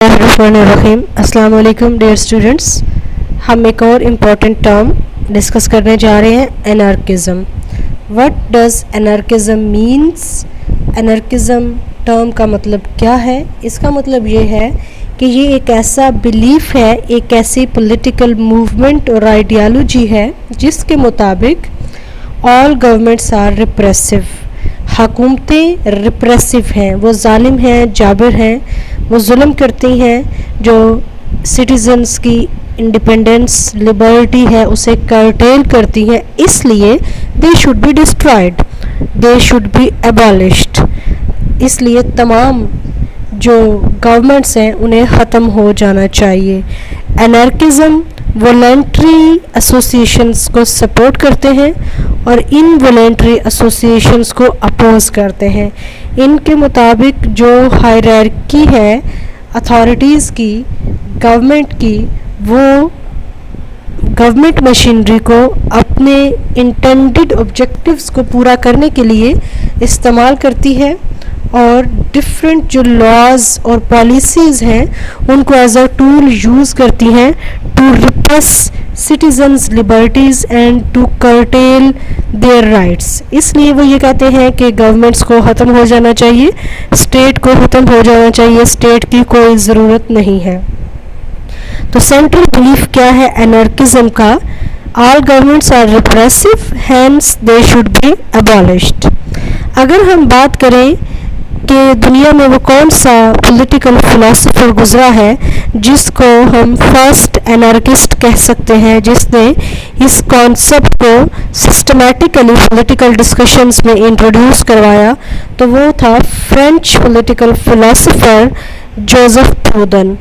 बिस्मिल्लाहिर्रहमानिर्रहीम। अस्सलाम वालेकुम डियर स्टूडेंट्स। हम एक और इम्पॉर्टेंट टर्म डिस्कस करने जा रहे हैं, anarchism. What does anarchism means? Anarchism term का मतलब क्या है? इसका मतलब ये है कि ये एक ऐसा बिलीफ है, एक ऐसी पॉलिटिकल मूवमेंट और आइडियालॉजी है जिसके मुताबिक ऑल गवर्नमेंट्स आर रिप्रेसिव। हुकूमतें रिप्रेसिव हैं, वो जालिम हैं, जाबिर हैं, वो जुल्म करती हैं, जो सिटीज़न्स की इंडिपेंडेंस लिबर्टी है उसे कर्टेल करती हैं। इसलिए दे should be destroyed, they should be abolished. इसलिए तमाम जो गवर्नमेंट्स हैं उन्हें ख़त्म हो जाना चाहिए। एनार्किज़म वॉलंटरी एसोसिएशंस को सपोर्ट करते हैं और इन वॉलंटरी एसोसिएशंस को अपोज करते हैं। इनके मुताबिक जो हायरार्की है अथॉरिटीज़ की, गवर्नमेंट की, वो गवर्नमेंट मशीनरी को अपने इंटेंडेड ऑब्जेक्टिव्स को पूरा करने के लिए इस्तेमाल करती है और डिफरेंट जो लॉज और पॉलिसीज़ हैं उनको एज अ टूल यूज़ करती हैं to repress citizens liberties and to curtail their rights. इसलिए वो ये कहते हैं कि गवर्नमेंट्स को ख़त्म हो जाना चाहिए, स्टेट को ख़त्म हो जाना चाहिए, स्टेट की कोई ज़रूरत नहीं है। तो सेंट्रल बिलीफ क्या है एनार्किज़म का? All governments are repressive, hence they should be abolished. अगर हम बात करें कि दुनिया में वो कौन सा पॉलिटिकल फिलोसोफर गुजरा है जिसको हम फर्स्ट एनार्किस्ट कह सकते हैं, जिसने इस कॉन्सेप्ट को सिस्टमैटिकली पॉलिटिकल डिस्कशंस में इंट्रोड्यूस करवाया, तो वो था French political philosopher Joseph Proudhon.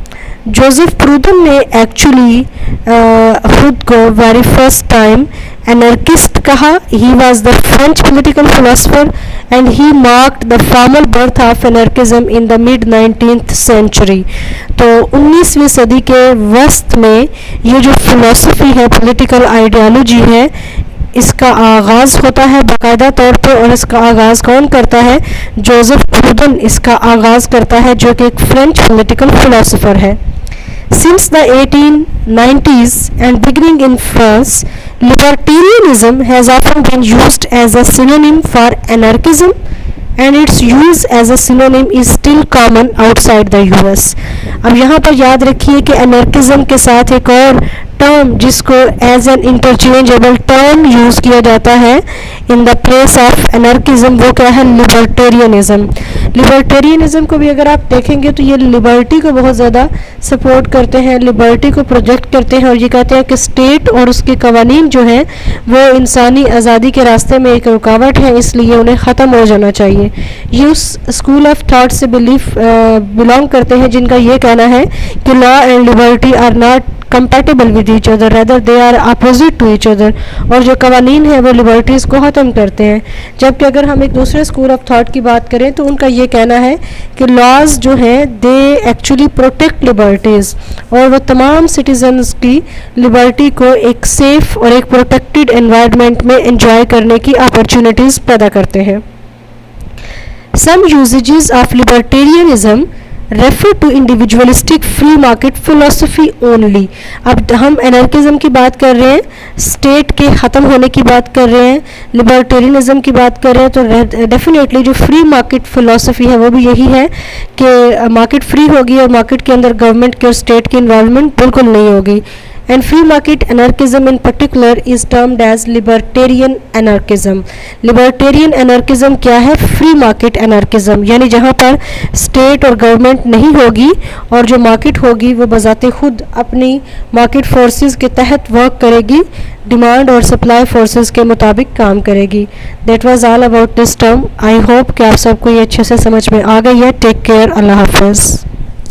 Joseph Proudhon ने एक्चुअली खुद को वेरी फर्स्ट टाइम एनार्किस्ट कहा। He was the French political philosopher and he marked the formal birth of anarchism in the mid 19th century. तो 19वीं सदी के वस्त में ये जो फिलोसफी है, पॉलिटिकल आइडियालॉजी है, इसका आगाज़ होता है बाकायदा तौर पर। और इसका आगाज़ कौन करता है? जोसेफ प्रूदन इसका आगाज़ करता है, जो कि एक फ्रेंच पॉलिटिकल फिलोसोफर है। Since the 1890s and beginning in France, libertarianism has often been used as a synonym for anarchism, and its use as a synonym is still common outside the US. अब यहाँ पर याद रखिए कि anarchism के साथ एक और टर्म जिसको as an interchangeable term use किया जाता है in the place of anarchism, वो क्या है? लिबर्टेरियनिज्म। लिबर्टेरियनिज्म को भी अगर आप देखेंगे तो ये लिबर्टी को बहुत ज़्यादा सपोर्ट करते हैं, लिबर्टी को प्रोजेक्ट करते हैं और ये कहते हैं कि स्टेट और उसके कवानीन जो हैं वो इंसानी आज़ादी के रास्ते में एक रुकावट है, इसलिए उन्हें ख़त्म हो जाना चाहिए। ये उस स्कूल ऑफ थॉट से बिलोंग करते हैं जिनका ये कहना है कि law and liberty are not compatible with each other, rather they are opposite to each other। और जो कवानीन है वो लिबर्टीज़ को ख़त्म करते हैं। जबकि अगर हम एक दूसरे स्कूल ऑफ थॉट की बात करें तो उनका ये कहना है कि लॉज जो हैं दे एक्चुअली प्रोटेक्ट लिबर्टीज़, और वो तमाम सिटीजन्स की लिबर्टी को एक सेफ़ और एक प्रोटेक्टेड एनवायरनमेंट में एंजॉय करने की अपॉर्चुनिटीज़ पैदा करते हैं। Some usages of libertarianism refer to individualistic free market philosophy only. अब हम एनार्किज्म की बात कर रहे हैं, स्टेट के ख़त्म होने की बात कर रहे हैं, लिबर्टेरियनिज्म की बात कर रहे हैं, तो डेफिनेटली जो फ्री मार्केट फिलोसफी है वो भी यही है कि मार्केट फ्री होगी और मार्केट के अंदर गवर्नमेंट की और स्टेट की इन्वॉल्वमेंट बिल्कुल नहीं होगी। And free market anarchism in particular is termed as libertarian anarchism. Libertarian anarchism क्या है? free market anarchism, यानी जहाँ पर स्टेट और गवर्नमेंट नहीं होगी और जो मार्केट होगी वो बजाते खुद अपनी मार्केट फोर्सेस के तहत वर्क करेगी, डिमांड और सप्लाई फोर्सेस के मुताबिक काम करेगी। That was all about this term. I hope कि आप सबको ये अच्छे से समझ में आ गई है। टेक केयर, अल्लाह हाफ़िज़।